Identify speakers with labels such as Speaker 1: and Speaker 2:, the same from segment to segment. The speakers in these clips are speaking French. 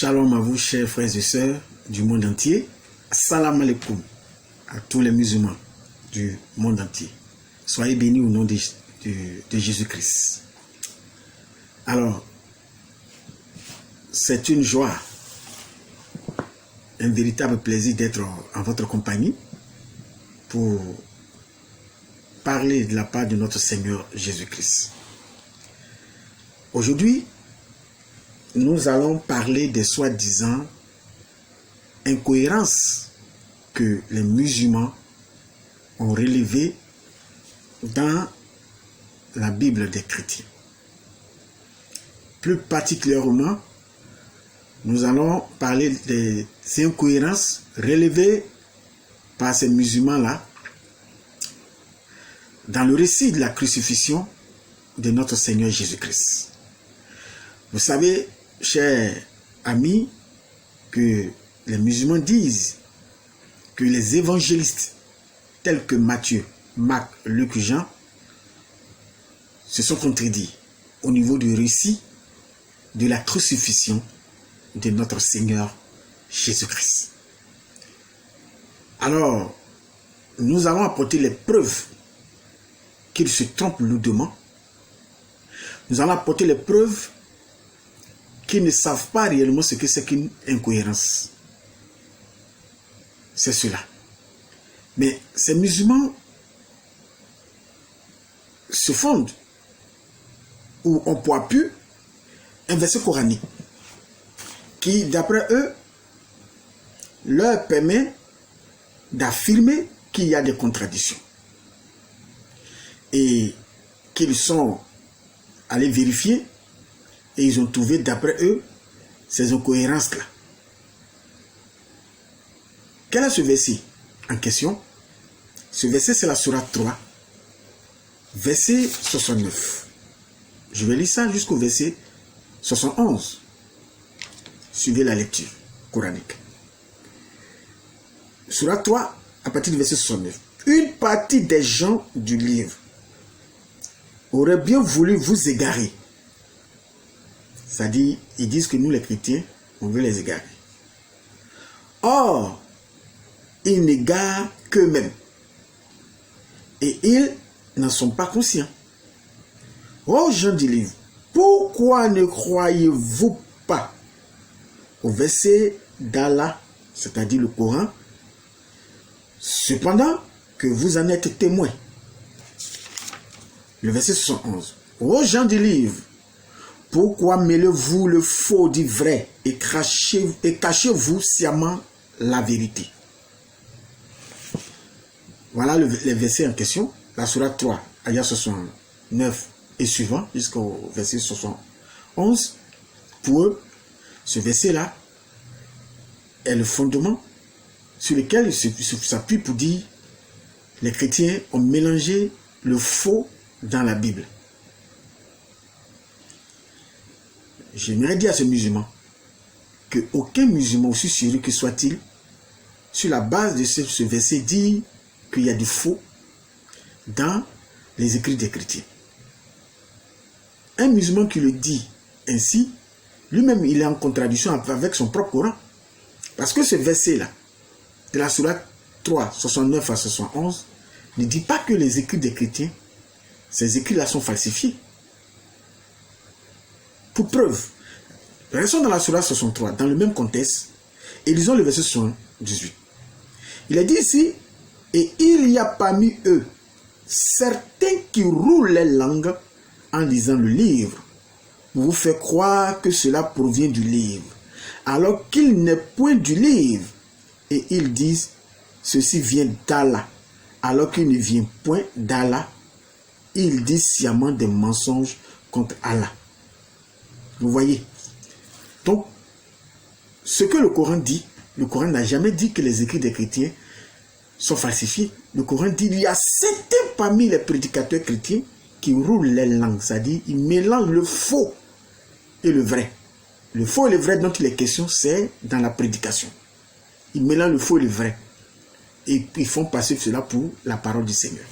Speaker 1: Shalom à vous, chers frères et sœurs du monde entier. Salam alaikum à tous les musulmans du monde entier. Soyez bénis au nom de Jésus-Christ. Alors, c'est une joie, un véritable plaisir d'être en votre compagnie pour parler de la part de notre Seigneur Jésus-Christ. Aujourd'hui, nous allons parler des soi-disant incohérences que les musulmans ont relevées dans la Bible des chrétiens. Plus particulièrement, nous allons parler des incohérences relevées par ces musulmans-là dans le récit de la crucifixion de notre Seigneur Jésus-Christ. Vous savez, chers amis, que les musulmans disent que les évangélistes tels que Matthieu, Marc, Luc, Jean se sont contredits au niveau du récit de la crucifixion de notre Seigneur Jésus-Christ. Alors, nous allons apporter les preuves qu'ils se trompent lourdement. Nous allons apporter les preuves qu'ils ne savent pas réellement ce que c'est qu'une incohérence. C'est cela. Mais ces musulmans se fondent ou ont pour appui un verset coranique qui, d'après eux, leur permet d'affirmer qu'il y a des contradictions et qu'ils sont allés vérifier et ils ont trouvé, d'après eux, ces incohérences-là. Quel est ce verset en question? Ce verset, c'est la sourate 3, verset 69. Je vais lire ça jusqu'au verset 71. Suivez la lecture coranique. Sourate 3, à partir du verset 69. Une partie des gens du livre aurait bien voulu vous égarer. C'est-à-dire, ils disent que nous, les chrétiens, on veut les égarer. Or, ils n'égarent qu'eux-mêmes. Et ils n'en sont pas conscients. Ô gens du livre, pourquoi ne croyez-vous pas au verset d'Allah, c'est-à-dire le Coran, cependant que vous en êtes témoins? Le verset 71. Ô gens du livre, pourquoi mêlez-vous le faux du vrai et cachez-vous sciemment la vérité? Voilà les versets en question. La sourate 3, ayat 69 et suivant, jusqu'au verset 71. Pour eux, ce verset-là est le fondement sur lequel ils s'appuient pour dire les chrétiens ont mélangé le faux dans la Bible. J'aimerais dire à ce musulman qu'aucun musulman, aussi sérieux que soit-il, sur la base de ce verset, dit qu'il y a du faux dans les écrits des chrétiens. Un musulman qui le dit ainsi, lui-même, il est en contradiction avec son propre Coran. Parce que ce verset-là, de la sourate 3, 69 à 71, ne dit pas que les écrits des chrétiens, ces écrits-là sont falsifiés. Pour preuve, restons dans la sourate 63, dans le même contexte, et lisons le verset 78. Il est dit ici, et il y a parmi eux certains qui roulent les langues en lisant le livre, pour vous faire croire que cela provient du livre, alors qu'il n'est point du livre. Et ils disent, ceci vient d'Allah, alors qu'il ne vient point d'Allah. Ils disent sciemment des mensonges contre Allah. Vous voyez? Donc, ce que le Coran dit, le Coran n'a jamais dit que les écrits des chrétiens sont falsifiés. Le Coran dit qu'il y a certains parmi les prédicateurs chrétiens qui roulent les langues, c'est-à-dire ils mélangent le faux et le vrai. Le faux et le vrai dont il est question, c'est dans la prédication. Ils mélangent le faux et le vrai. Et ils font passer cela pour la parole du Seigneur.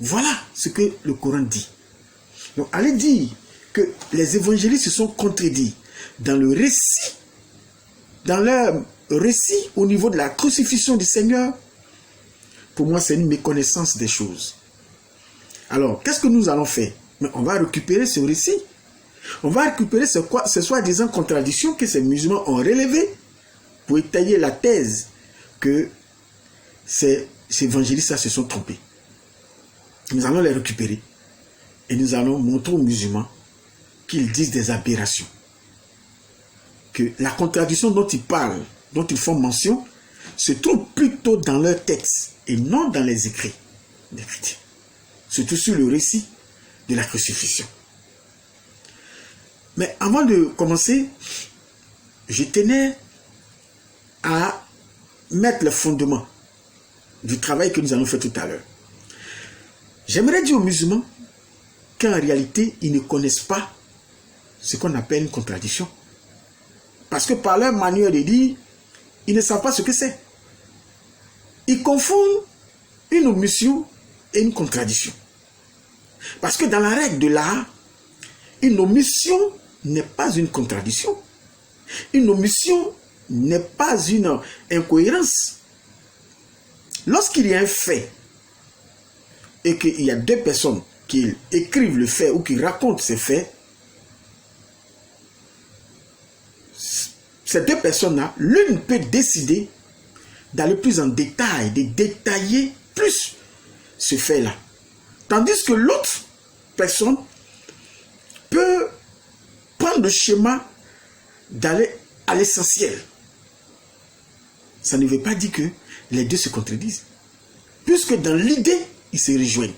Speaker 1: Voilà ce que le Coran dit. Donc, allez dire que les évangélistes se sont contredits. dans le récit, dans leur récit au niveau de la crucifixion du Seigneur, pour moi, c'est une méconnaissance des choses. Alors, qu'est-ce que nous allons faire? Mais on va récupérer ce récit. On va récupérer ce soi-disant contradictions que ces musulmans ont relevées pour étayer la thèse que ces évangélistes se sont trompés. Nous allons les récupérer et nous allons montrer aux musulmans qu'ils disent des aberrations. Que la contradiction dont ils parlent, dont ils font mention, se trouve plutôt dans leur texte et non dans les écrits des chrétiens. Surtout sur le récit de la crucifixion. Mais avant de commencer, je tenais à mettre le fondement du travail que nous allons faire tout à l'heure. J'aimerais dire aux musulmans qu'en réalité, ils ne connaissent pas ce qu'on appelle une contradiction. Parce que par leur manière de dire, ils ne savent pas ce que c'est. Ils confondent une omission et une contradiction. Parce que dans la règle de l'art, une omission n'est pas une contradiction. Une omission n'est pas une incohérence. Lorsqu'il y a un fait et qu'il y a deux personnes qui écrivent le fait ou qui racontent ces faits, ces deux personnes-là, l'une peut décider d'aller plus en détail, de détailler plus ce fait-là. Tandis que l'autre personne peut prendre le schéma d'aller à l'essentiel. Ça ne veut pas dire que les deux se contredisent. Puisque dans l'idée, ils se rejoignent.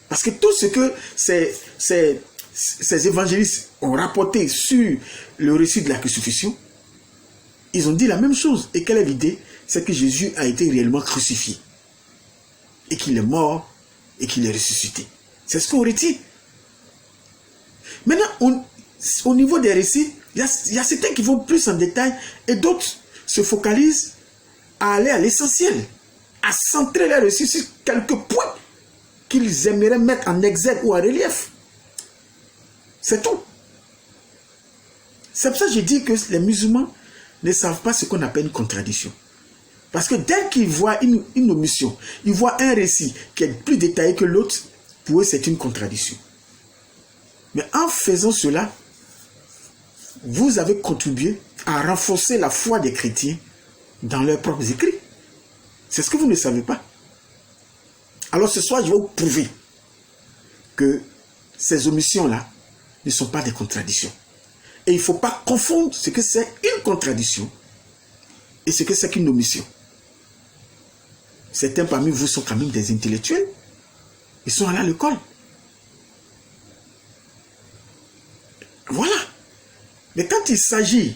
Speaker 1: Parce que tout ce que ces évangélistes ont rapporté sur le récit de la crucifixion, ils ont dit la même chose. Et quelle est l'idée? C'est que Jésus a été réellement crucifié. Et qu'il est mort et qu'il est ressuscité. C'est ce qu'on retient. Maintenant, au niveau des récits, il y a certains qui vont plus en détail et d'autres se focalisent à aller à l'essentiel, à centrer les récits sur quelques points qu'ils aimeraient mettre en exergue ou en relief. C'est tout. C'est pour ça que je dis que les musulmans ne savent pas ce qu'on appelle une contradiction. Parce que dès qu'ils voient une omission, ils voient un récit qui est plus détaillé que l'autre, pour eux c'est une contradiction. Mais en faisant cela, vous avez contribué à renforcer la foi des chrétiens dans leurs propres écrits. C'est ce que vous ne savez pas. Alors ce soir, je vais vous prouver que ces omissions-là ne sont pas des contradictions. Et il ne faut pas confondre ce que c'est une contradiction et ce que c'est qu'une omission. Certains parmi vous sont quand même des intellectuels. Ils sont allés à l'école. Voilà. Mais quand il s'agit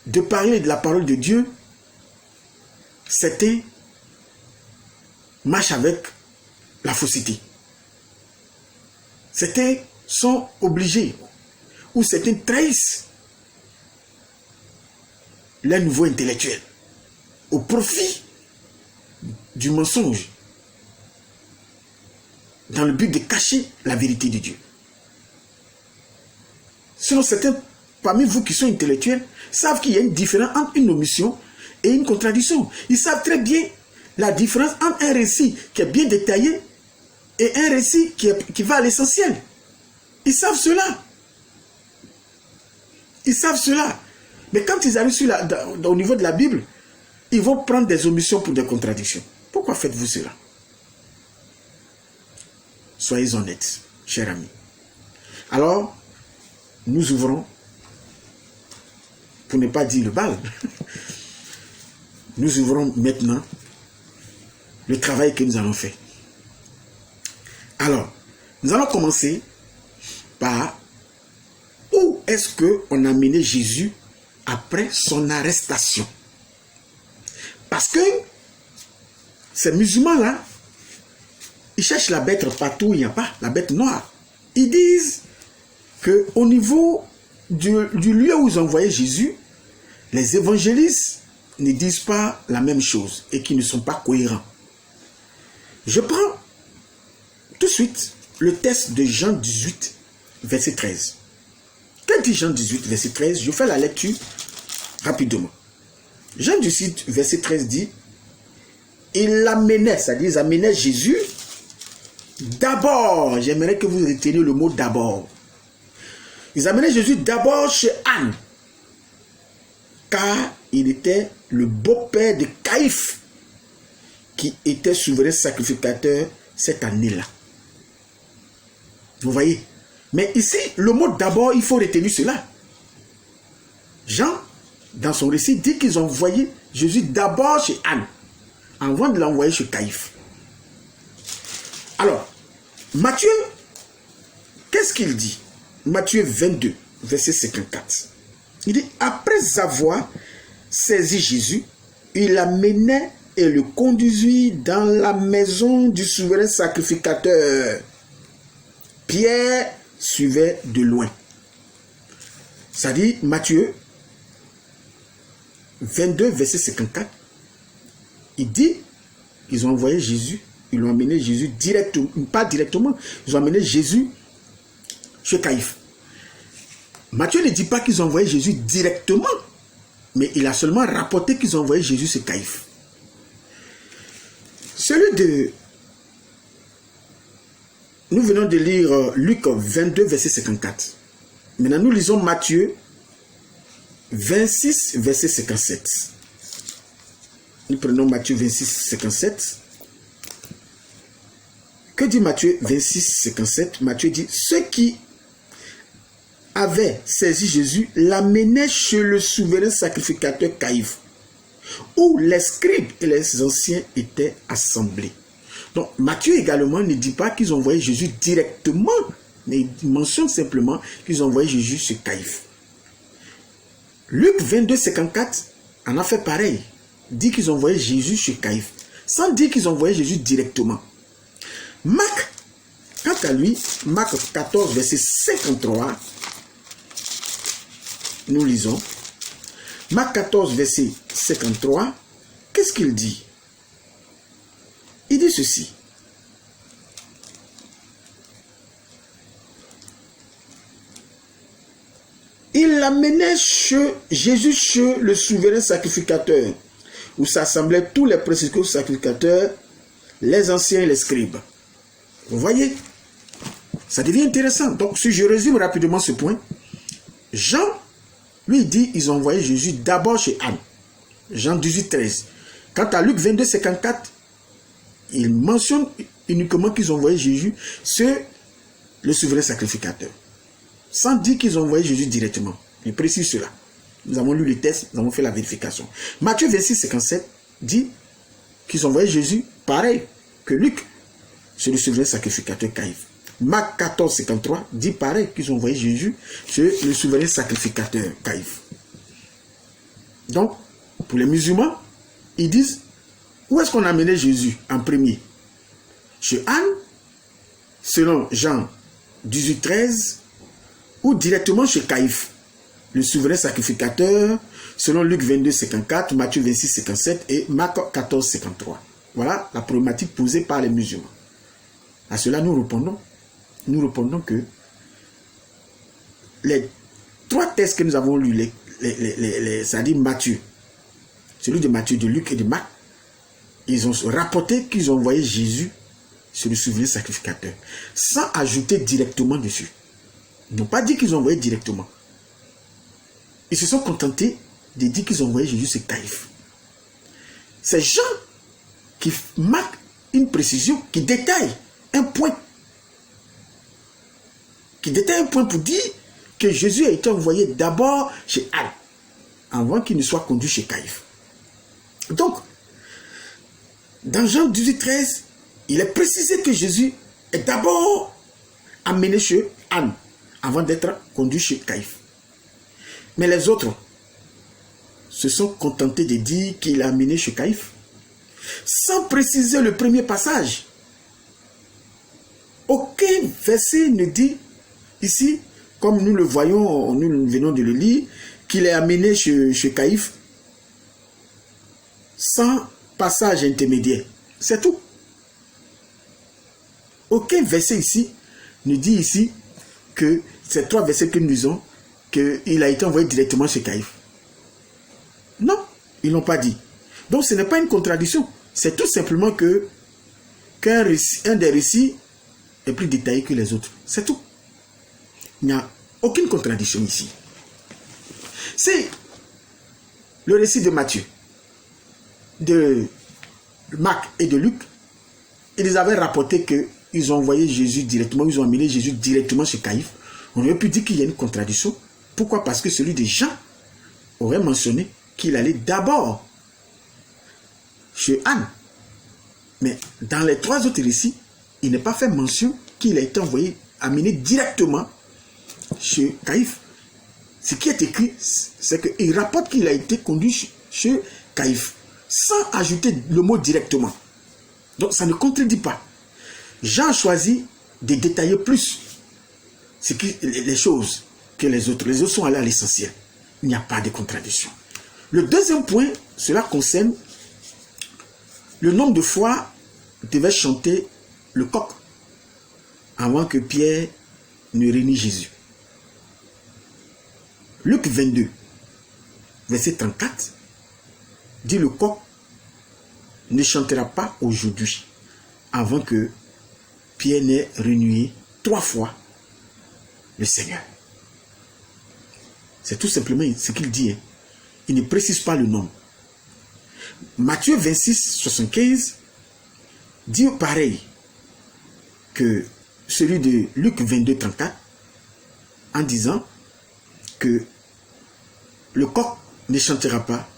Speaker 1: de parler de la parole de Dieu, certains marchent avec la fausseté. Certains sont obligés, ou certains trahissent leur niveau intellectuel au profit du mensonge, dans le but de cacher la vérité de Dieu. Sinon, certains parmi vous qui sont intellectuels savent qu'il y a une différence entre une omission et une contradiction. Ils savent très bien la différence entre un récit qui est bien détaillé et un récit qui va à l'essentiel. Ils savent cela. Ils savent cela. Mais quand ils arrivent au niveau de la Bible, ils vont prendre des omissions pour des contradictions. Pourquoi faites-vous cela? Soyez honnêtes, chers amis. Alors, nous ouvrons, pour ne pas dire le bal, nous ouvrons maintenant le travail que nous allons faire. Alors, nous allons commencer par où est-ce qu'on a mené Jésus après son arrestation. Parce que ces musulmans-là, ils cherchent la bête partout où il n'y a pas, la bête noire. Ils disent qu'au niveau du lieu où ils ont envoyé Jésus, les évangélistes ne disent pas la même chose et qui ne sont pas cohérents. Je prends tout de suite le texte de Jean 18, verset 13. Que dit Jean 18, verset 13? Je fais la lecture rapidement. Jean 18, verset 13 dit, il l'amenait, c'est-à-dire ils amenaient Jésus d'abord. J'aimerais que vous reteniez le mot d'abord. Ils amenaient Jésus d'abord chez Anne, car il était le beau-père de Caïphe, qui était souverain sacrificateur cette année-là. Vous voyez? Mais ici, le mot d'abord, il faut retenir cela. Jean, dans son récit, dit qu'ils ont envoyé Jésus d'abord chez Anne, avant de l'envoyer chez Caïphe. Alors, Matthieu, qu'est-ce qu'il dit? Matthieu 22, verset 54. Il dit, après avoir saisi Jésus, il l'amenait et le conduisit dans la maison du souverain sacrificateur. Pierre suivait de loin. Ça dit Matthieu 22, verset 54. Il dit, ils ont envoyé Jésus, ils l'ont amené Jésus directement, pas directement, ils ont amené Jésus chez Caïphe. Matthieu ne dit pas qu'ils ont envoyé Jésus directement, mais il a seulement rapporté qu'ils ont envoyé Jésus chez Caïphe. Celui de... Nous venons de lire Luc 22, verset 54. Maintenant, nous lisons Matthieu 26, verset 57. Nous prenons Matthieu 26, 57. Que dit Matthieu 26, 57? Matthieu dit, ceux qui avaient saisi Jésus l'amenaient chez le souverain sacrificateur Caïphe, où les scribes et les anciens étaient assemblés. Donc, Matthieu également ne dit pas qu'ils ont envoyé Jésus directement, mais il mentionne simplement qu'ils ont envoyé Jésus chez Caïphe. Luc 22, 54 en a fait pareil. Dit qu'ils ont envoyé Jésus chez Caïphe, sans dire qu'ils ont envoyé Jésus directement. Marc, quant à lui, Marc 14, verset 53, nous lisons. Marc 14, verset 53, qu'est-ce qu'il dit? Il dit ceci. Il l'amenait chez Jésus, chez le souverain sacrificateur, où s'assemblaient tous les principaux sacrificateurs, les anciens et les scribes. Vous voyez? Ça devient intéressant. Donc, si je résume rapidement ce point, Jean, lui, dit ils ont envoyé Jésus d'abord chez Anne. Jean 18, 13. Quant à Luc 22, 54, il mentionne uniquement qu'ils ont envoyé Jésus sur le souverain sacrificateur, sans dire qu'ils ont envoyé Jésus directement. Il précise cela. Nous avons lu les textes, nous avons fait la vérification. Matthieu 26, 57 dit qu'ils ont envoyé Jésus pareil que Luc sur le souverain sacrificateur Caïphe. Marc 14, 53 dit pareil qu'ils ont envoyé Jésus sur le souverain sacrificateur Caïphe. Donc, pour les musulmans, ils disent, où est-ce qu'on a amené Jésus en premier? Chez Anne, selon Jean 18, 13, ou directement chez Caïphe, le souverain sacrificateur, selon Luc 22, 54, Matthieu 26, 57 et Marc 14, 53. Voilà la problématique posée par les musulmans. À cela, nous répondons que les trois textes que nous avons lus, c'est-à-dire Matthieu, celui de Matthieu, de Luc et de Marc, ils ont rapporté qu'ils ont envoyé Jésus sur le souverain sacrificateur, sans ajouter directement dessus. Ils n'ont pas dit qu'ils ont envoyé directement. Ils se sont contentés de dire qu'ils ont envoyé Jésus sur Caïphe. C'est Jean qui marque une précision, qui détaille un point. Qui détaille un point pour dire que Jésus a été envoyé d'abord chez Anne, avant qu'il ne soit conduit chez Caïphe. Donc, dans Jean 18, 13, il est précisé que Jésus est d'abord amené chez Anne, avant d'être conduit chez Caïphe. Mais les autres se sont contentés de dire qu'il est amené chez Caïphe, sans préciser le premier passage. Aucun verset ne dit ici, comme nous le voyons, nous venons de le lire, qu'il est amené chez Caïphe sans passage intermédiaire. C'est tout. Aucun verset ici ne dit ici que ces trois versets que nous lisons qu'il a été envoyé directement chez Caïphe? Non, ils ne l'ont pas dit. Donc ce n'est pas une contradiction. C'est tout simplement que un des récits est plus détaillé que les autres. C'est tout. Il n'y a aucune contradiction ici. C'est le récit de Matthieu, de Marc et de Luc. Ils avaient rapporté qu'ils ont envoyé Jésus directement, ils ont amené Jésus directement chez Caïphe. On aurait pu dire qu'il y a une contradiction. Pourquoi? Parce que celui de Jean aurait mentionné qu'il allait d'abord chez Anne. Mais dans les trois autres récits, il n'est pas fait mention qu'il a été envoyé, amené directement chez Caïphe. Ce qui est écrit, c'est qu'il rapporte qu'il a été conduit chez Caïphe, sans ajouter le mot directement. Donc ça ne contredit pas. Jean a choisi de détailler plus les choses que les autres. Les autres sont allés à l'essentiel. Il n'y a pas de contradiction. Le deuxième point, cela concerne le nombre de fois devait chanter le coq avant que Pierre ne renie Jésus. Luc 22, verset 34, dit le coq ne chantera pas aujourd'hui avant que Pierre n'ait renié 3 fois le Seigneur. C'est tout simplement ce qu'il dit. Il ne précise pas le nombre. Matthieu 26, 75 dit pareil que celui de Luc 22, 34 en disant que le coq ne chantera pas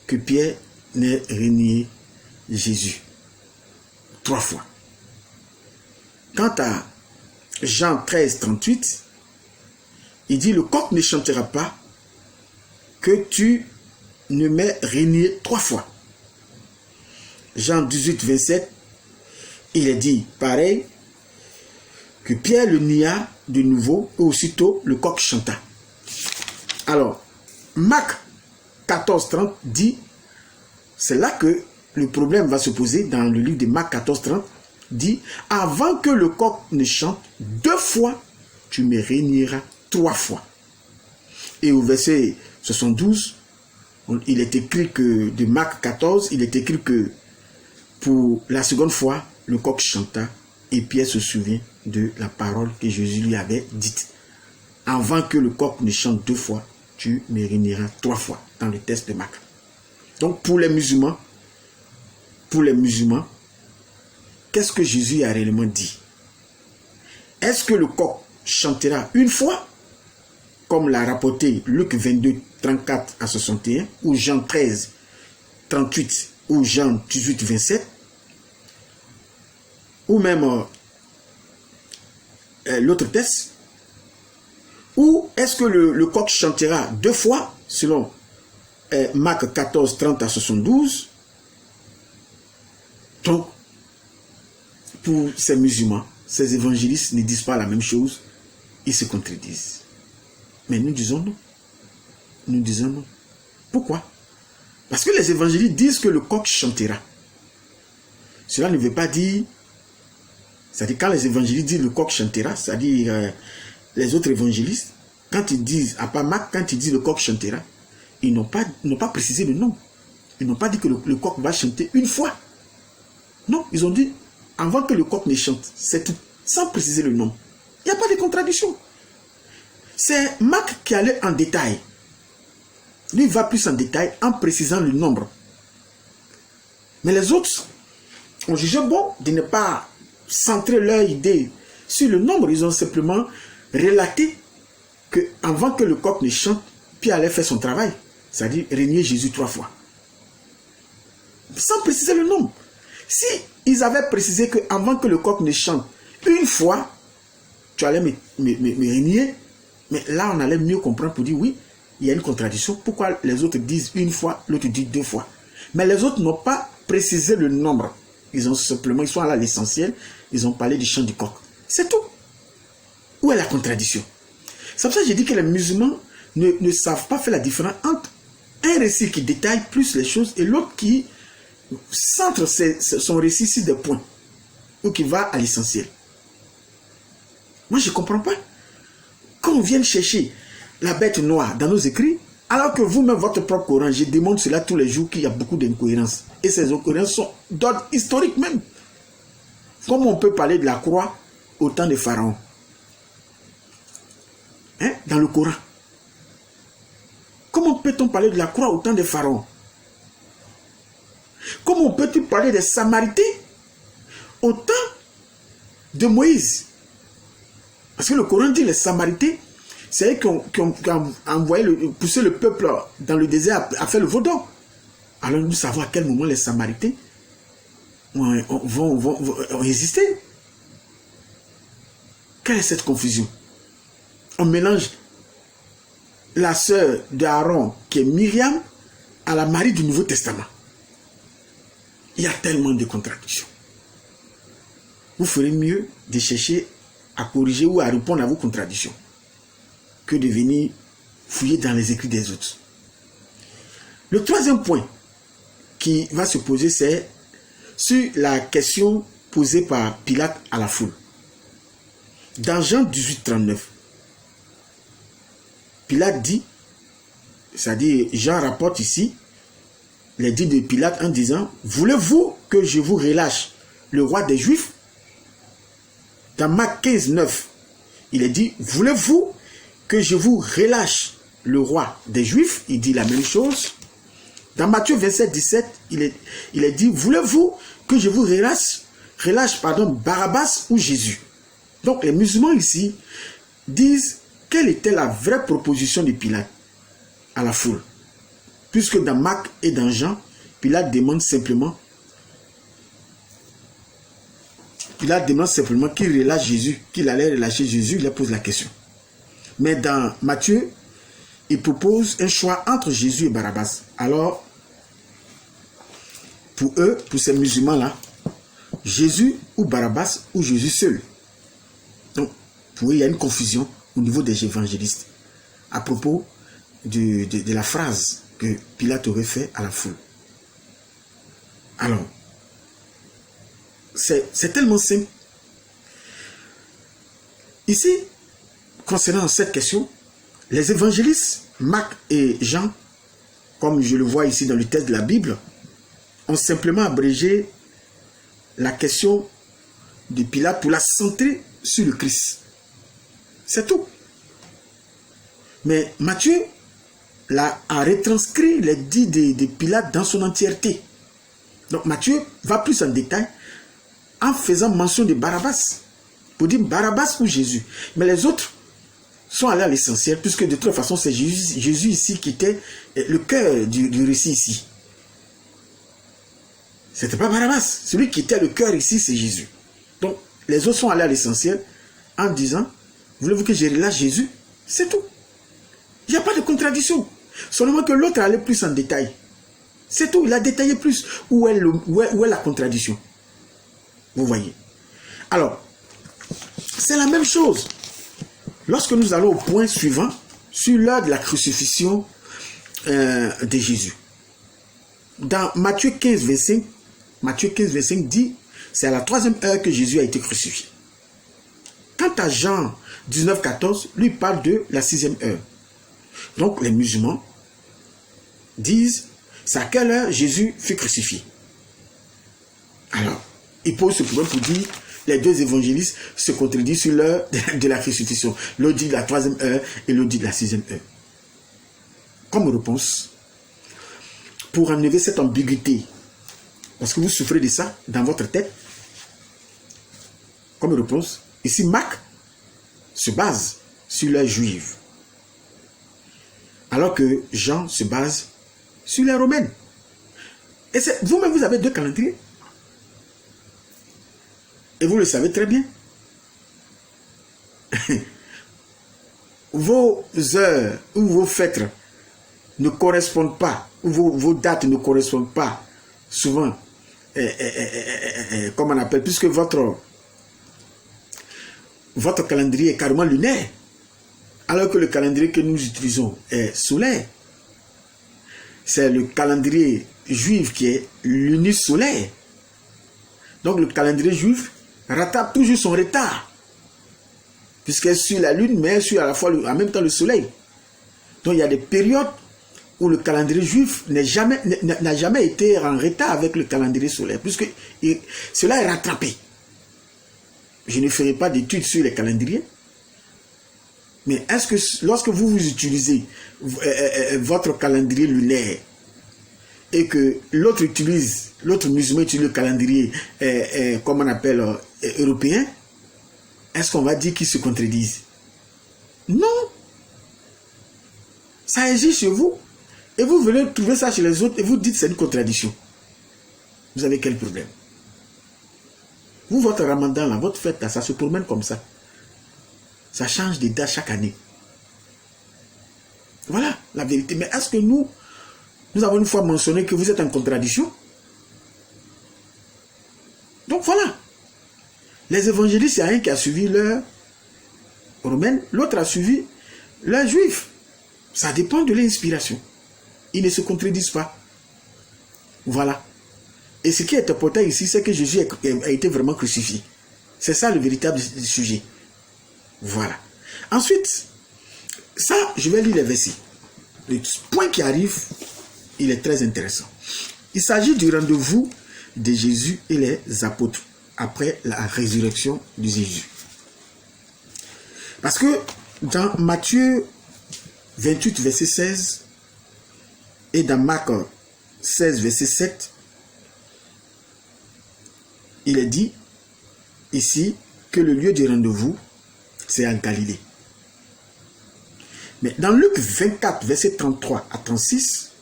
Speaker 1: que Pierre n'ait renié Jésus 3 fois. Quant à Jean 13, 38, il dit le coq ne chantera pas que tu ne m'aies renié 3 fois. Jean 18, 27, il est dit pareil que Pierre le nia de nouveau et aussitôt le coq chanta. Alors, Marc 14, 30 dit, c'est là que le problème va se poser dans le livre de Marc 14, 30, dit, avant que le coq ne chante 2 fois, tu me réuniras 3 fois. Et au verset 72, il est écrit que, de Marc 14, il est écrit que pour la seconde fois, le coq chanta et Pierre se souvient de la parole que Jésus lui avait dite. Avant que le coq ne chante 2 fois, tu me réuniras 3 fois dans le texte de Marc. Donc pour les musulmans, qu'est-ce que Jésus a réellement dit? Est-ce que le coq chantera 1 fois, comme l'a rapporté Luc 22, 34 à 61, ou Jean 13, 38, ou Jean 18, 27, ou même l'autre texte? Ou est-ce que le coq chantera 2 fois, selon Marc 14, 30 à 72? Donc, pour ces musulmans, ces évangélistes ne disent pas la même chose, ils se contredisent. Mais nous disons non. Nous disons non. Pourquoi? Parce que les évangélistes disent que le coq chantera. Cela ne veut pas dire... C'est-à-dire quand les évangélistes disent le coq chantera, c'est-à-dire les autres évangélistes, quand ils disent, à part Marc, quand ils disent le coq chantera, ils n'ont pas précisé le nom. Ils n'ont pas dit que le coq va chanter 1 fois. Non, ils ont dit, avant que le coq ne chante, c'est tout, sans préciser le nom. Il n'y a pas de contradiction. C'est Marc qui allait en détail. Lui va plus en détail en précisant le nombre. Mais les autres ont jugé bon de ne pas centrer leur idée sur le nombre. Ils ont simplement relaté que avant que le coq ne chante, Pierre allait faire son travail. C'est-à-dire régner Jésus 3 fois. Sans préciser le nombre. Si ils avaient précisé que avant que le coq ne chante 1 fois, tu allais me régner, mais là on allait mieux comprendre pour dire oui, il y a une contradiction. Pourquoi les autres disent 1 fois, l'autre dit 2 fois? Mais les autres n'ont pas précisé le nombre. Ils sont allés à l'essentiel, ils ont parlé du chant du coq. C'est tout. Où est la contradiction? C'est pour ça que j'ai dit que les musulmans ne savent pas faire la différence entre un récit qui détaille plus les choses et l'autre qui centre son récit sur des points ou qui va à l'essentiel. Moi, je ne comprends pas. Quand on vient chercher la bête noire dans nos écrits, alors que vous-même, votre propre Coran, je démontre cela tous les jours qu'il y a beaucoup d'incohérences. Et ces incohérences sont d'ordre historique même. Comment on peut parler de la croix au temps de Pharaon? Hein? Dans le Coran. Comment peut-on parler de la croix au temps de Pharaon? Comment peut-on parler des Samaritains au temps de Moïse? Parce que le Coran dit les Samaritains, c'est eux qui ont envoyé pousser le peuple dans le désert à faire le vaudon. Alors nous savons à quel moment les Samaritains vont résister. Quelle est cette confusion? On mélange la sœur d'Aaron, qui est Myriam, à la Marie du Nouveau Testament. Il y a tellement de contradictions. Vous ferez mieux de chercher à corriger ou à répondre à vos contradictions que de venir fouiller dans les écrits des autres. Le troisième point qui va se poser, c'est sur la question posée par Pilate à la foule. Dans Jean 18, 39, Pilate dit, c'est-à-dire Jean rapporte ici les dits de Pilate en disant, voulez-vous que je vous relâche le roi des Juifs? Dans Marc 15, 9, il est dit, voulez-vous que je vous relâche le roi des Juifs? Il dit la même chose. Dans Matthieu 27, 17, il est dit, voulez-vous que je vous relâche Barabbas ou Jésus? Donc les musulmans ici disent quelle était la vraie proposition de Pilate à la foule. Puisque dans Marc et dans Jean, Pilate demande simplement qu'il relâche Jésus, qu'il allait relâcher Jésus, il leur pose la question. Mais dans Matthieu, il propose un choix entre Jésus et Barabbas. Alors, pour eux, pour ces musulmans-là, Jésus ou Barabbas ou Jésus seul. Donc, pour eux, il y a une confusion au niveau des évangélistes à propos de la phrase que Pilate aurait fait à la foule. Alors, c'est tellement simple. Ici, concernant cette question, les évangélistes, Marc et Jean, comme je le vois ici dans le texte de la Bible, ont simplement abrégé la question de Pilate pour la centrer sur le Christ. C'est tout. Mais Matthieu a retranscrit les dits de Pilate dans son entièreté. Donc Matthieu va plus en détail en faisant mention de Barabbas, pour dire Barabbas ou Jésus. Mais les autres sont allés à l'essentiel, puisque de toute façon c'est Jésus ici qui était le cœur du récit ici. C'était pas Barabbas. Celui qui était le cœur ici, c'est Jésus. Donc les autres sont allés à l'essentiel en disant, voulez-vous que je relâche Jésus? C'est tout. Il n'y a pas de contradiction. Seulement que l'autre allait plus en détail. C'est tout. Il a détaillé plus. Où est la contradiction? Vous voyez. Alors, c'est la même chose. Lorsque nous allons au point suivant, sur l'heure de la crucifixion de Jésus. Dans Matthieu 15, 25 dit, c'est à la 3e heure que Jésus a été crucifié. Quant à Jean 19, 14, lui parle de la 6e heure. Donc les musulmans disent, c'est à quelle heure Jésus fut crucifié? Alors, ils posent ce problème pour dire, les deux évangélistes se contredisent sur l'heure de la crucifixion. L'autre dit de la 3e heure et l'autre dit de la 6e heure. Comme réponse, pour enlever cette ambiguïté, parce que vous souffrez de ça dans votre tête, comme réponse, ici Marc se base sur l'heure juive, alors que Jean se base sur les romaines. Et vous-même, vous avez deux calendriers. Et vous le savez très bien. Vos heures ou vos fêtes ne correspondent pas, ou vos dates ne correspondent pas souvent, comme on appelle, puisque votre calendrier est carrément lunaire, alors que le calendrier que nous utilisons est solaire. C'est le calendrier juif qui est lunisolaire. Donc le calendrier juif rattrape toujours son retard, puisqu'elle suit la lune, mais elle suit à la fois en même temps le soleil. Donc il y a des périodes où le calendrier juif n'a jamais été en retard avec le calendrier solaire, puisque cela est rattrapé. Je ne ferai pas d'études sur les calendriers, mais est-ce que lorsque vous utilisez votre calendrier lunaire et que l'autre musulman utilise le calendrier, comme on appelle, européen, est-ce qu'on va dire qu'ils se contredisent? Non. Ça existe chez vous. Et vous venez trouver ça chez les autres et vous dites c'est une contradiction. Vous avez quel problème? Vous, votre ramadan, là, votre fête, là, ça se promène comme ça. Ça change de date chaque année. Voilà la vérité. Mais est-ce que nous avons une fois mentionné que vous êtes en contradiction? Donc voilà. Les évangélistes, il y a un qui a suivi leur romaine, l'autre a suivi leur juif. Ça dépend de l'inspiration. Ils ne se contredisent pas. Voilà. Et ce qui est important ici, c'est que Jésus a été vraiment crucifié. C'est ça le véritable sujet. Voilà. Ensuite, ça, je vais lire les versets. Le point qui arrive, il est très intéressant. Il s'agit du rendez-vous de Jésus et les apôtres après la résurrection de Jésus. Parce que dans Matthieu 28, verset 16, et dans Marc 16, verset 7, il est dit ici que le lieu du rendez-vous, c'est en Galilée. Mais dans Luc 24, verset 33 à 36,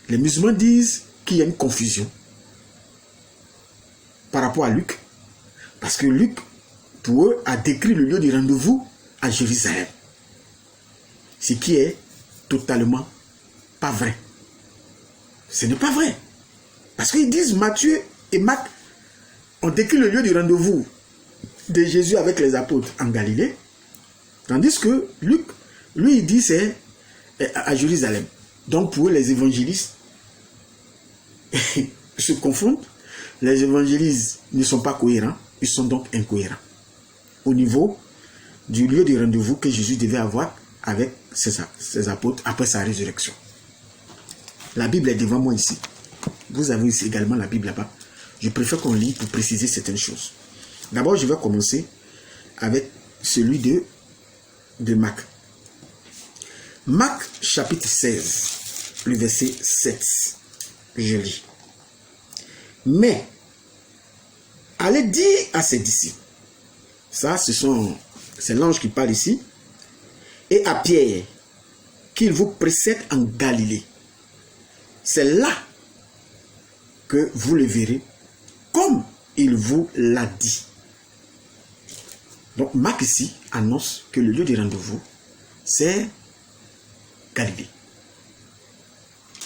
Speaker 1: les musulmans disent qu'il y a une confusion par rapport à Luc, parce que Luc, pour eux, a décrit le lieu du rendez-vous à Jérusalem. Ce qui est totalement pas vrai. Ce n'est pas vrai. Parce qu'ils disent Matthieu et Marc ont décrit le lieu du rendez-vous de Jésus avec les apôtres en Galilée. Tandis que Luc, lui, il dit c'est à Jérusalem. Donc pour eux, les évangélistes se confondent. Les évangélistes ne sont pas cohérents. Ils sont donc incohérents. Au niveau du lieu du rendez-vous que Jésus devait avoir avec ses apôtres après sa résurrection. La Bible est devant moi ici. Vous avez ici également la Bible là-bas. Je préfère qu'on lit pour préciser certaines choses. D'abord, je vais commencer avec celui de Marc. Marc chapitre 16, le verset 7. Je lis. Mais, allez dire à ses disciples. Ça, c'est l'ange qui parle ici. Et à Pierre, qu'il vous précède en Galilée. C'est là que vous le verrez, comme il vous l'a dit. Donc Marc ici annonce que le lieu de rendez-vous, c'est Galilée.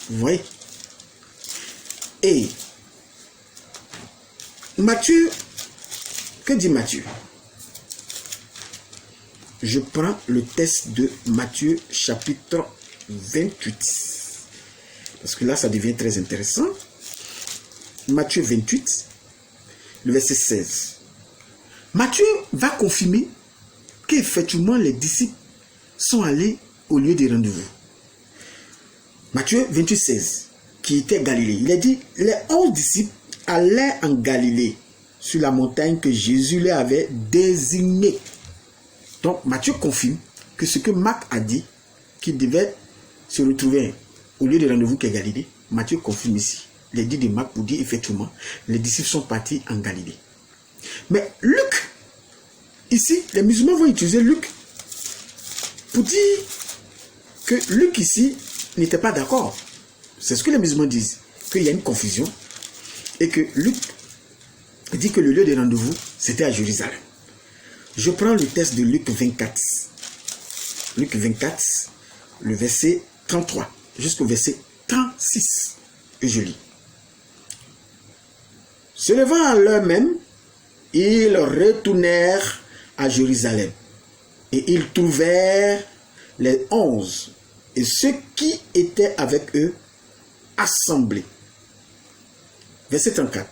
Speaker 1: Vous voyez? Et Matthieu, que dit Matthieu? Je prends le texte de Matthieu chapitre 28. Parce que là, ça devient très intéressant. Matthieu 28, le verset 16. Matthieu va confirmer qu'effectivement les disciples sont allés au lieu des rendez-vous. Matthieu 28, 16, qui était Galilée. Il a dit, les 11 disciples allaient en Galilée, sur la montagne que Jésus leur avait désignée. Donc Matthieu confirme que ce que Marc a dit, qu'il devait se retrouver au lieu de rendez-vous qu'est Galilée, Matthieu confirme ici. Les dits de Marc pour dire effectivement, les disciples sont partis en Galilée. Mais Luc, ici, les musulmans vont utiliser Luc pour dire que Luc ici n'était pas d'accord. C'est ce que les musulmans disent, qu'il y a une confusion et que Luc dit que le lieu de rendez-vous, c'était à Jérusalem. Je prends le texte de Luc 24. Luc 24, le verset 33 jusqu'au verset 36. Et je lis. Se levant à l'heure même, ils retournèrent à Jérusalem. Et ils trouvèrent les 11 et ceux qui étaient avec eux assemblés. Verset 34.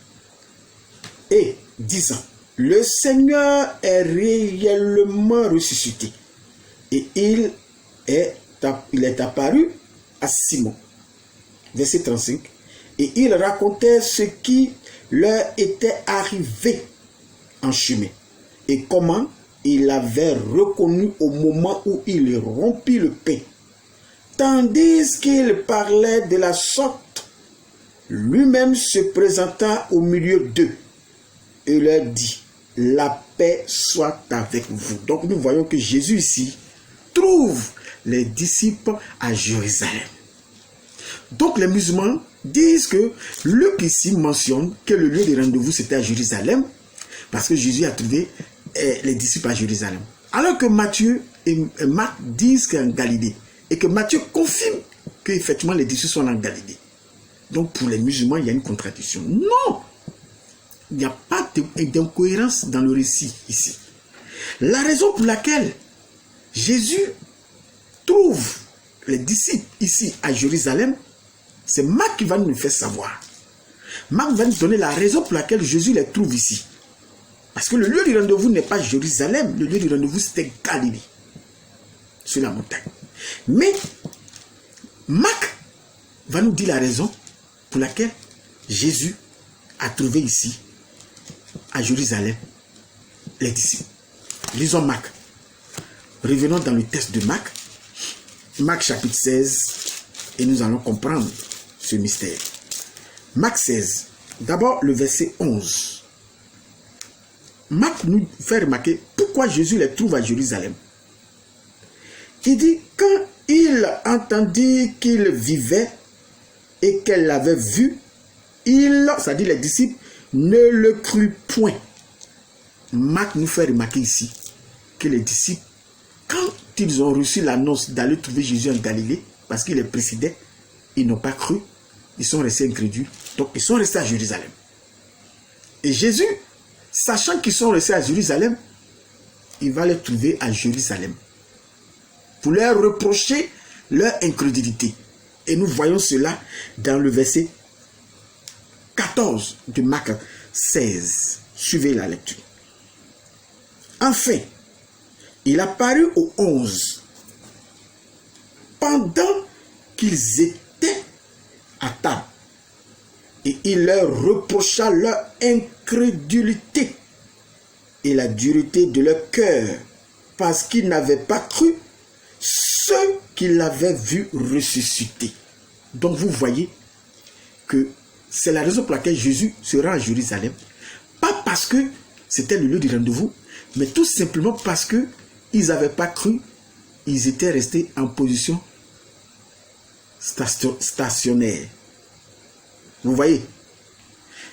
Speaker 1: Et disant, le Seigneur est réellement ressuscité et il est il est apparu à Simon. Verset 35. Et il racontait ce qui leur était arrivé en chemin et comment il l'avait reconnu au moment où il rompit le pain. Tandis qu'il parlait de la sorte, lui-même se présenta au milieu d'eux et leur dit, la paix soit avec vous. Donc nous voyons que Jésus ici trouve les disciples à Jérusalem. Donc les musulmans disent que Luc ici mentionne que le lieu de rendez-vous c'était à Jérusalem parce que Jésus a trouvé les disciples à Jérusalem. Alors que Matthieu et Marc disent qu'en Galilée et que Matthieu confirme qu'effectivement les disciples sont en Galilée. Donc pour les musulmans il y a une contradiction. Non, il n'y a pas d'incohérence dans le récit ici. La raison pour laquelle Jésus trouve les disciples ici à Jérusalem, c'est Marc qui va nous le faire savoir. Marc va nous donner la raison pour laquelle Jésus les trouve ici. Parce que le lieu du rendez-vous n'est pas Jérusalem, le lieu du rendez-vous c'était Galilée, sur la montagne. Mais Marc va nous dire la raison pour laquelle Jésus a trouvé ici, à Jérusalem, les disciples. Lisons Marc. Revenons dans le texte de Marc. Marc chapitre 16, et nous allons comprendre ce mystère. Marc 16, d'abord le verset 11. Marc nous fait remarquer pourquoi Jésus les trouve à Jérusalem. Il dit, quand il entendit qu'il vivait et qu'elle l'avait vu, c'est-à-dire les disciples, ne le crut point. Marc nous fait remarquer ici que les disciples, quand ils ont reçu l'annonce d'aller trouver Jésus en Galilée, parce qu'il les précédait, ils n'ont pas cru, ils sont restés incrédules, donc ils sont restés à Jérusalem. Et Jésus, sachant qu'ils sont restés à Jérusalem, il va les trouver à Jérusalem pour leur reprocher leur incrédulité. Et nous voyons cela dans le verset 14 de Marc 16. Suivez la lecture. Enfin, il apparut aux 11 pendant qu'ils étaient à table et il leur reprocha leur incrédulité et la dureté de leur cœur parce qu'ils n'avaient pas cru ceux qui l'avaient vu ressusciter. Donc vous voyez que c'est la raison pour laquelle Jésus se rend à Jérusalem, pas parce que c'était le lieu du rendez-vous, mais tout simplement parce que ils n'avaient pas cru, ils étaient restés en position stationnaire. Vous voyez,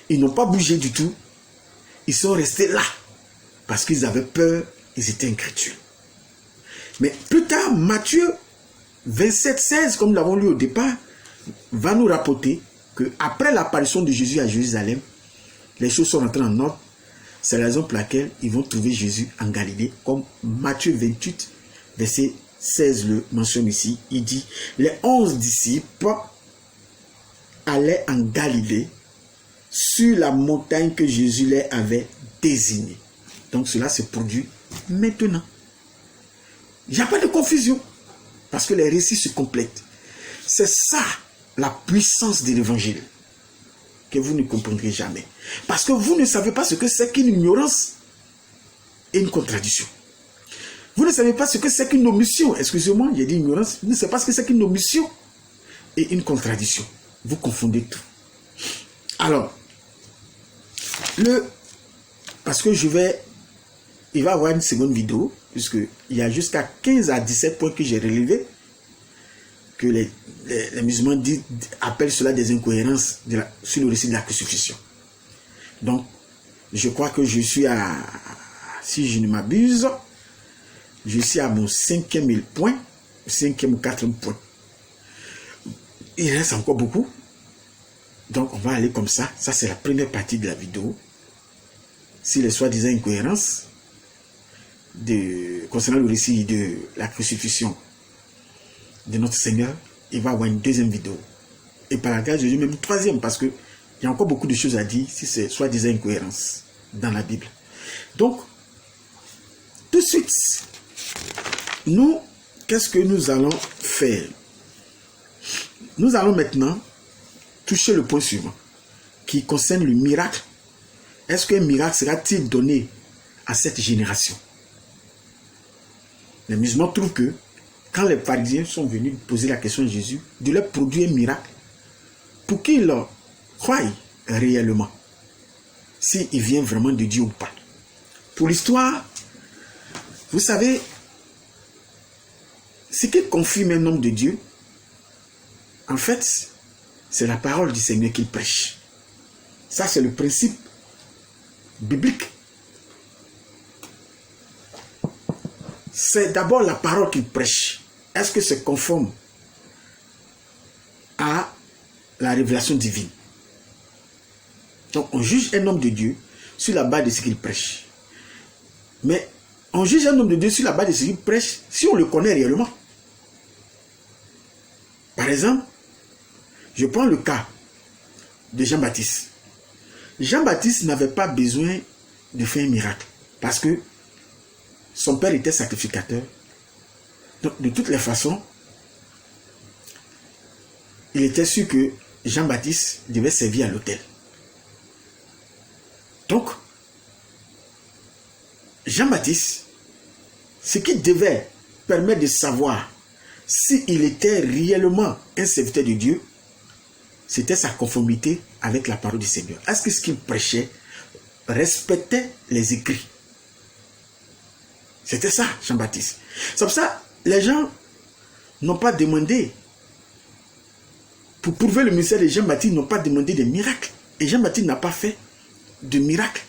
Speaker 1: ils n'ont pas bougé du tout, ils sont restés là, parce qu'ils avaient peur, ils étaient incrédules. Mais plus tard, Matthieu 27, 16, comme nous l'avons lu au départ, va nous rapporter qu'après l'apparition de Jésus à Jérusalem, les choses sont rentrées en ordre. C'est la raison pour laquelle ils vont trouver Jésus en Galilée, comme Matthieu 28, verset 16 le mentionne ici. Il dit, les 11 disciples allaient en Galilée sur la montagne que Jésus les avait désignée. Donc cela se produit maintenant. Il n'y a pas de confusion, parce que les récits se complètent. C'est ça la puissance de l'évangile que vous ne comprendrez jamais. Parce que vous ne savez pas ce que c'est qu'une ignorance et une contradiction. Vous ne savez pas ce que c'est qu'une omission. Excusez-moi, j'ai dit ignorance. Vous ne savez pas ce que c'est qu'une omission et une contradiction. Vous confondez tout. Alors, parce que il va y avoir une seconde vidéo, puisqu'il y a jusqu'à 15 à 17 points que j'ai relevés, que les musulmans appellent cela des incohérences sur le récit de la crucifixion. Donc, je crois que je suis si je ne m'abuse, je suis à mon 5e point, 5e ou 4e point. Il reste encore beaucoup. Donc, on va aller comme ça. Ça, c'est la première partie de la vidéo. Si les soi-disant incohérences concernant le récit de la crucifixion de notre Seigneur, il va y avoir une deuxième vidéo. Et par la grâce de Dieu, même une troisième, parce qu'il y a encore beaucoup de choses à dire si c'est soi-disant incohérence dans la Bible. Donc, tout de suite, nous, qu'est-ce que nous allons faire. Nous allons maintenant toucher le point suivant, qui concerne le miracle. Est-ce qu'un miracle sera-t-il donné à cette génération? Les musulmans trouvent que quand les pharisiens sont venus poser la question à Jésus, de leur produire un miracle pour qu'ils croient réellement s'il vient vraiment de Dieu ou pas. Pour l'histoire, vous savez, ce qui confirme un homme de Dieu, en fait, c'est la parole du Seigneur qu'il prêche. Ça, c'est le principe biblique. C'est d'abord la parole qu'il prêche. Est-ce que c'est conforme à la révélation divine? Donc, on juge un homme de Dieu sur la base de ce qu'il prêche. Mais on juge un homme de Dieu sur la base de ce qu'il prêche si on le connaît réellement. Par exemple, je prends le cas de Jean-Baptiste. Jean-Baptiste n'avait pas besoin de faire un miracle parce que son père était sacrificateur. Donc, de toutes les façons, il était sûr que Jean-Baptiste devait servir à l'autel. Donc, Jean-Baptiste, ce qui devait permettre de savoir s'il était réellement un serviteur de Dieu, c'était sa conformité avec la parole du Seigneur. Est-ce que ce qu'il prêchait respectait les écrits? C'était ça, Jean-Baptiste. C'est pour ça que les gens n'ont pas demandé, pour prouver le ministère de Jean-Baptiste, n'ont pas demandé des miracles. Et Jean-Baptiste n'a pas fait de miracles.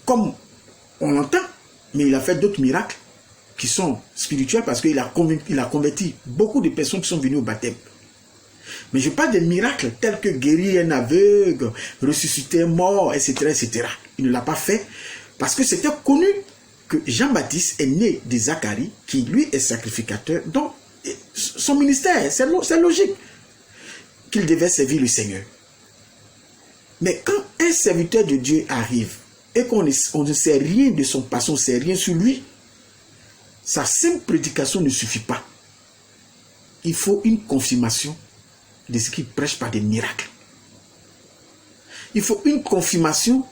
Speaker 1: Comme on l'entend, mais il a fait d'autres miracles qui sont spirituels parce qu'il a converti beaucoup de personnes qui sont venues au baptême. Mais je parle des miracles tels que guérir un aveugle, ressusciter un mort, etc., etc. Il ne l'a pas fait parce que c'était connu que Jean-Baptiste est né de Zacharie, qui lui est sacrificateur. Donc, son ministère, c'est logique qu'il devait servir le Seigneur. Mais quand un serviteur de Dieu arrive et qu'on ne sait rien de son passé, on ne sait rien sur lui, sa simple prédication ne suffit pas. Il faut une confirmation de ce qu'il prêche par des miracles. Il faut une confirmation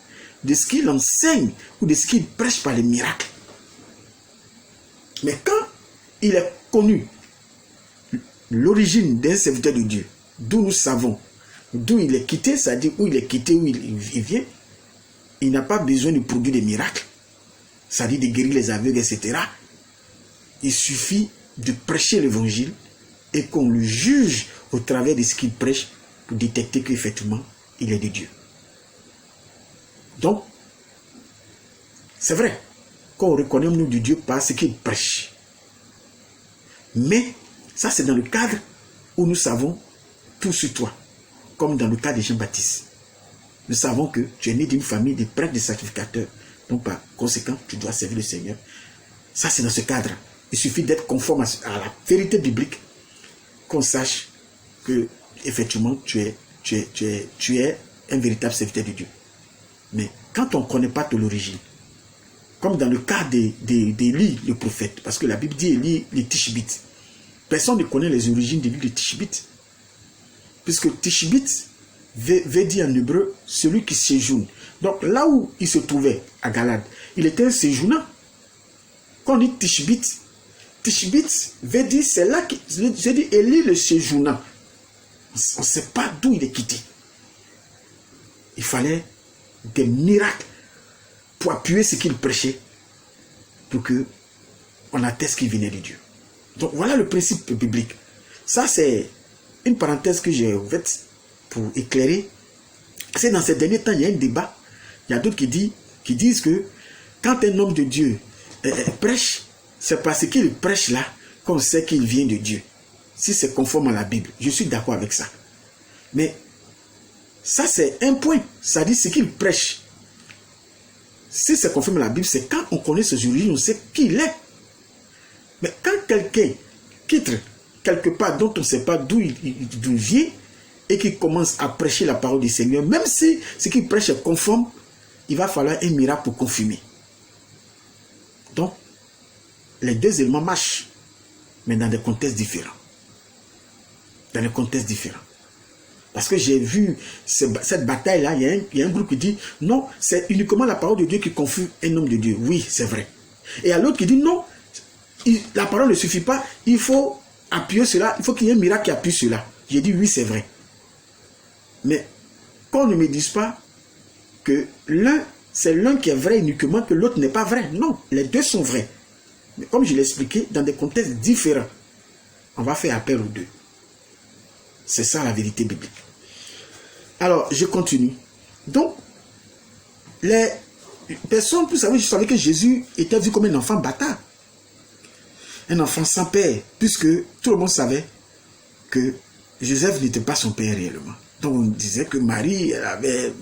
Speaker 1: de ce qu'il enseigne ou de ce qu'il prêche par les miracles. Mais quand il est connu l'origine d'un serviteur de Dieu, d'où nous savons, d'où il est quitté, c'est-à-dire où il est quitté, où il vient, il n'a pas besoin de produire des miracles, c'est-à-dire de guérir les aveugles, etc. Il suffit de prêcher l'évangile et qu'on le juge au travers de ce qu'il prêche pour détecter qu'effectivement, il est de Dieu. Donc, c'est vrai qu'on reconnaît nous de Dieu par ce qu'il prêche. Mais, ça c'est dans le cadre où nous savons tout sur toi, comme dans le cas de Jean-Baptiste. Nous savons que tu es né d'une famille de prêtres, de sacrificateurs. Donc, par conséquent, tu dois servir le Seigneur. Ça, c'est dans ce cadre. Il suffit d'être conforme à la vérité biblique, qu'on sache que, effectivement, tu es un véritable serviteur de Dieu. Mais quand on ne connaît pas de l'origine, comme dans le cas d'Élie, le prophète, parce que la Bible dit Élie, les Tishbites. Personne ne connaît les origines d'Élie, les Tishbites. Puisque Tishbite veut dire en hébreu celui qui séjourne. Donc là où il se trouvait, à Galade, il était un séjournant. Quand on dit Tishbite, Tishbite veut dire, c'est là que je dis Élie le séjournant. On ne sait pas d'où il est quitté. Il fallait des miracles pour appuyer ce qu'il prêchait, pour que on atteste qu'il venait de Dieu. Donc voilà le principe biblique. Ça c'est une parenthèse que j'ai ouverte pour éclairer. C'est dans ces derniers temps, il y a un débat. Il y a d'autres qui disent que quand un homme de Dieu prêche, c'est parce qu'il prêche là qu'on sait qu'il vient de Dieu. Si c'est conforme à la Bible, je suis d'accord avec ça. Mais ça c'est un point. Ça dit ce qu'il prêche. Si c'est conforme à la Bible, c'est quand on connaît ses origines, on sait qui il est. Mais quand quelqu'un quitte quelque part dont on ne sait pas d'où il vient et qui commence à prêcher la parole du Seigneur, même si ce qu'il prêche est conforme, il va falloir un miracle pour confirmer. Donc, les deux éléments marchent. mais dans des contextes différents. Dans des contextes différents. Parce que j'ai vu cette bataille-là, il y a un groupe qui dit, non, c'est uniquement la parole de Dieu qui confie un homme de Dieu. Oui, c'est vrai. Et à l'autre qui dit, non, la parole ne suffit pas, il faut appuyer cela, il faut qu'il y ait un miracle qui appuie cela. J'ai dit, oui, c'est vrai. Mais qu'on ne me dise pas que c'est l'un qui est vrai uniquement, que l'autre n'est pas vrai. Non, les deux sont vrais. Mais comme je l'ai expliqué, dans des contextes différents, on va faire appel aux deux. C'est ça la vérité biblique. Alors, je continue. Donc, les personnes, vous savez, je savais que Jésus était vu comme un enfant bâtard. Un enfant sans père, puisque tout le monde savait que Joseph n'était pas son père réellement. Donc, on disait que Marie, elle avait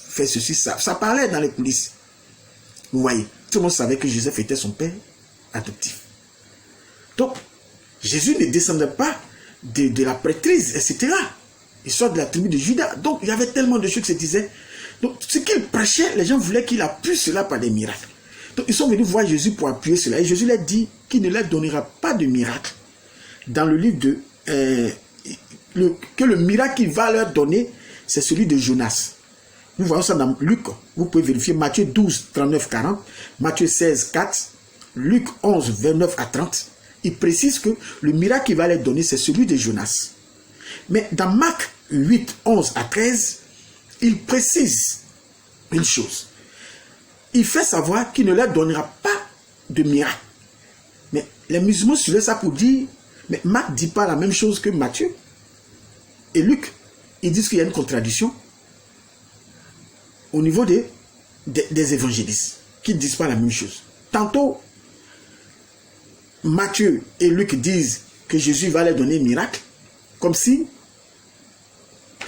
Speaker 1: fait ceci, ça parlait dans les coulisses. Vous voyez, tout le monde savait que Joseph était son père adoptif. Donc, Jésus ne descendait pas de la prêtrise, etc. Il sort de la tribu de Juda. Donc, il y avait tellement de choses qui se disaient. Donc, ce qu'il prêchait, les gens voulaient qu'il appuie cela par des miracles. Donc, ils sont venus voir Jésus pour appuyer cela. Et Jésus leur dit qu'il ne leur donnera pas de miracle. Dans le livre de... que le miracle qu'il va leur donner, c'est celui de Jonas. Nous voyons ça dans Luc. Vous pouvez vérifier Matthieu 12, 39, 40. Matthieu 16, 4. Luc 11, 29 à 30. Il précise que le miracle qu'il va leur donner, c'est celui de Jonas. Mais dans Marc 8, 11 à 13, il précise une chose. Il fait savoir qu'il ne leur donnera pas de miracle. Mais les musulmans suivaient ça pour dire, mais Marc ne dit pas la même chose que Matthieu. Et Luc, ils disent qu'il y a une contradiction au niveau des évangélistes, qui ne disent pas la même chose. Tantôt, Matthieu et Luc disent que Jésus va leur donner un miracle, comme si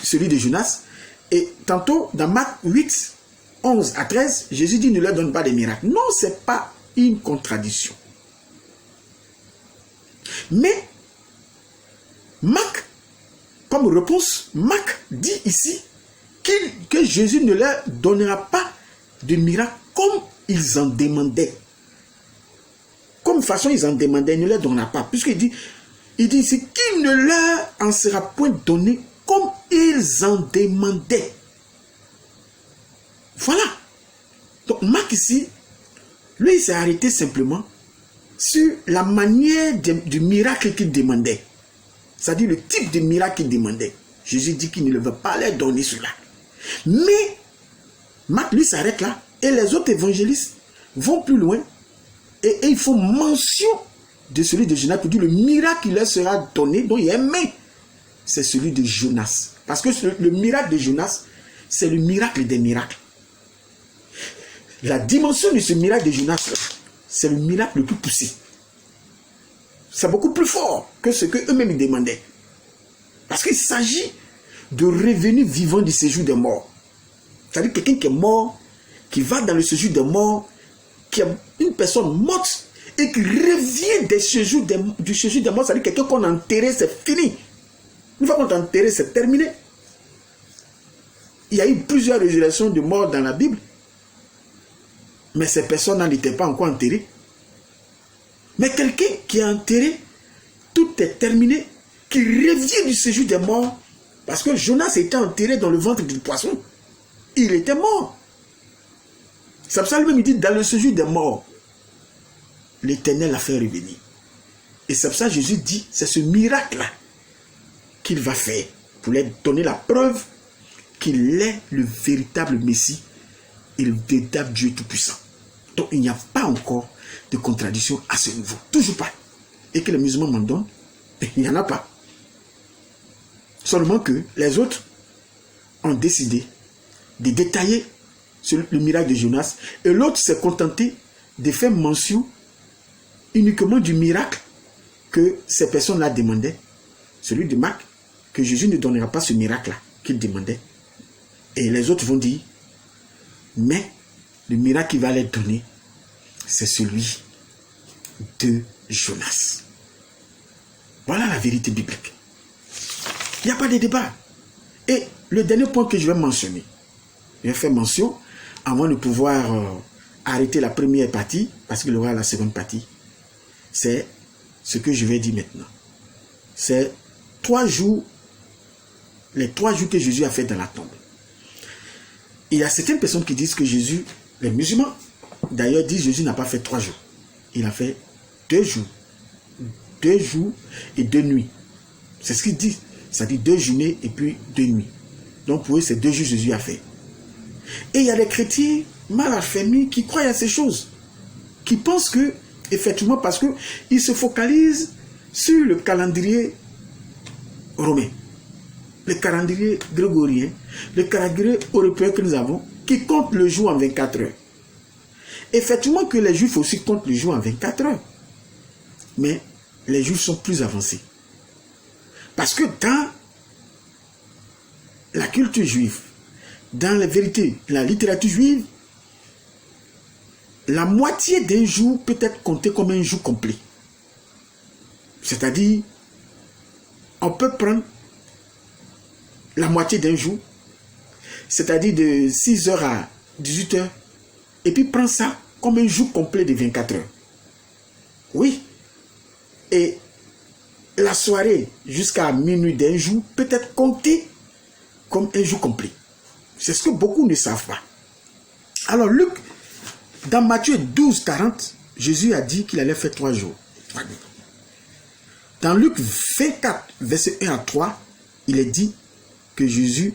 Speaker 1: celui de Jonas. Et tantôt, dans Marc 8, 11 à 13, Jésus dit ne leur donne pas de miracles. Non, ce n'est pas une contradiction. Mais, Marc, comme réponse, Marc dit ici que Jésus ne leur donnera pas de miracles comme ils en demandaient. Comme façon ils en demandaient, il ne leur donnera pas. Puisqu'il dit ici qu'il ne leur en sera point donné comme ils en demandaient. Voilà. Donc Marc ici, lui il s'est arrêté simplement sur la manière du miracle qu'il demandait. C'est-à-dire le type de miracle qu'il demandait. Jésus dit qu'il ne veut pas leur donner cela. Mais Marc lui s'arrête là et les autres évangélistes vont plus loin et ils font mention de celui de Jonas pour dire le miracle qui leur sera donné, dont il est aimé, c'est celui de Jonas. Parce que le miracle de Jonas, c'est le miracle des miracles. La dimension de ce miracle de Jonas, c'est le miracle le plus poussé. C'est beaucoup plus fort que ce qu'eux-mêmes demandaient. Parce qu'il s'agit de revenir vivant du séjour des morts. C'est-à-dire quelqu'un qui est mort, qui va dans le séjour des morts, qui est une personne morte et qui revient du séjour des morts, c'est-à-dire quelqu'un qu'on a enterré, c'est fini. Une fois qu'on t'a enterré, c'est terminé. Il y a eu plusieurs résurrections de morts dans la Bible, mais ces personnes-là n'étaient pas encore enterrées. Mais quelqu'un qui est enterré, tout est terminé, qui revient du séjour des morts, parce que Jonas était enterré dans le ventre du poisson. Il était mort. C'est pour ça lui-même il dit dans le séjour des morts, l'Éternel l'a fait revenir. Et c'est pour ça que Jésus dit, c'est ce miracle-là qu'il va faire pour leur donner la preuve qu'il est le véritable Messie et le véritable Dieu Tout-Puissant. Donc il n'y a pas encore de contradiction à ce niveau. Toujours pas. Et que les musulmans m'en donnent, il n'y en a pas. Seulement que les autres ont décidé de détailler le miracle de Jonas et l'autre s'est contenté de faire mention uniquement du miracle que ces personnes-là demandaient, celui de Marc, que Jésus ne donnera pas ce miracle-là qu'il demandait. Et les autres vont dire, mais le miracle qu'il va leur donner, c'est celui de Jonas. Voilà la vérité biblique. Il n'y a pas de débat. Et le dernier point que je vais mentionner, je vais faire mention avant de pouvoir arrêter la première partie, parce qu'il y aura la seconde partie, c'est ce que je vais dire maintenant. C'est 3 jours, les 3 jours que Jésus a fait dans la tombe. Il y a certaines personnes qui disent que Jésus, les musulmans, d'ailleurs disent que Jésus n'a pas fait 3 jours. Il a fait 2 jours. 2 jours et 2 nuits. C'est ce qu'ils disent. Ça dit 2 journées et puis 2 nuits. Donc pour eux, c'est 2 jours que Jésus a fait. Et il y a des chrétiens mal affermis qui croient à ces choses. Qui pensent que, effectivement, parce qu'ils se focalisent sur le calendrier romain, le calendrier grégorien, le calendrier européen que nous avons, qui compte le jour en 24 heures. Effectivement que les Juifs aussi comptent le jour en 24 heures. Mais les Juifs sont plus avancés. Parce que dans la culture juive, dans la vérité, la littérature juive, la moitié d'un jour peut être compté comme un jour complet. C'est-à-dire, on peut prendre la moitié d'un jour, c'est-à-dire de 6 heures à 18 heures, et puis prendre ça comme un jour complet de 24 heures. Oui. Et la soirée jusqu'à minuit d'un jour peut être comptée comme un jour complet. C'est ce que beaucoup ne savent pas. Alors Luc, dans Matthieu 12, 40, Jésus a dit qu'il allait faire 3 jours. Dans Luc 24, verset 1 à 3, il est dit que Jésus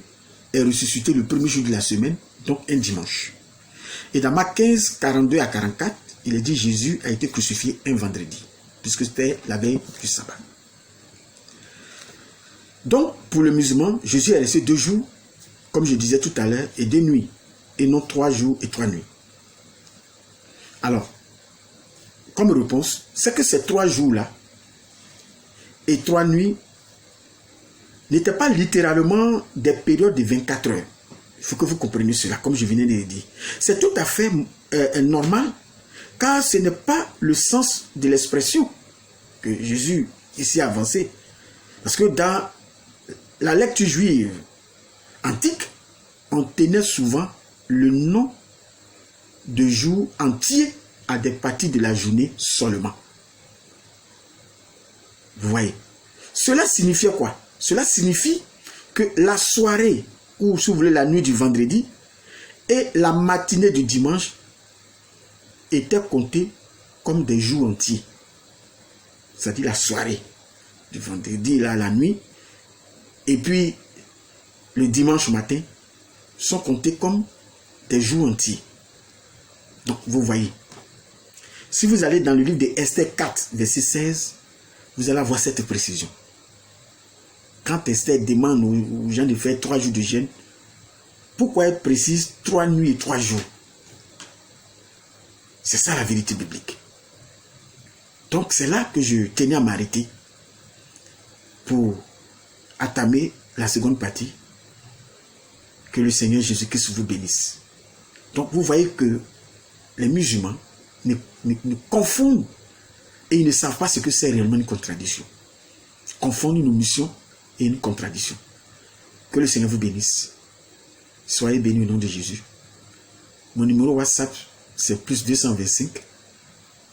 Speaker 1: est ressuscité le premier jour de la semaine, donc un dimanche. Et dans Marc 15, 42 à 44, il est dit que Jésus a été crucifié un vendredi, puisque c'était la veille du sabbat. Donc, pour le musulman, Jésus a resté 2 jours, comme je disais tout à l'heure, et 2 nuits, et non 3 jours et 3 nuits. Alors, comme réponse, c'est que ces 3 jours-là et 3 nuits n'étaient pas littéralement des périodes de 24 heures. Il faut que vous compreniez cela, comme je venais de le dire. C'est tout à fait normal, car ce n'est pas le sens de l'expression que Jésus ici a avancé. Parce que dans la lecture juive antique, on tenait souvent le nom de jour entier à des parties de la journée seulement. Vous voyez. Cela signifiait quoi? Cela signifie que la soirée, ou si vous voulez la nuit du vendredi, et la matinée du dimanche étaient comptées comme des jours entiers. C'est-à-dire la soirée du vendredi, là, la nuit, et puis le dimanche matin, sont comptés comme des jours entiers. Donc, vous voyez. Si vous allez dans le livre de Esther 4, verset 16, vous allez avoir cette précision. Quand Esther demande aux gens de faire 3 jours de jeûne, pourquoi elle précise 3 nuits et 3 jours? C'est ça la vérité biblique. Donc, c'est là que je tenais à m'arrêter pour entamer la seconde partie. Que le Seigneur Jésus-Christ vous bénisse. Donc, vous voyez que les musulmans ne confondent et ils ne savent pas ce que c'est réellement une contradiction. Ils confondent une omission et une contradiction. Que le Seigneur vous bénisse. Soyez bénis au nom de Jésus. Mon numéro WhatsApp, c'est plus 225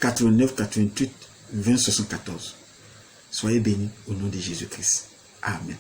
Speaker 1: 89 88 20 74. Soyez bénis au nom de Jésus-Christ. Amen.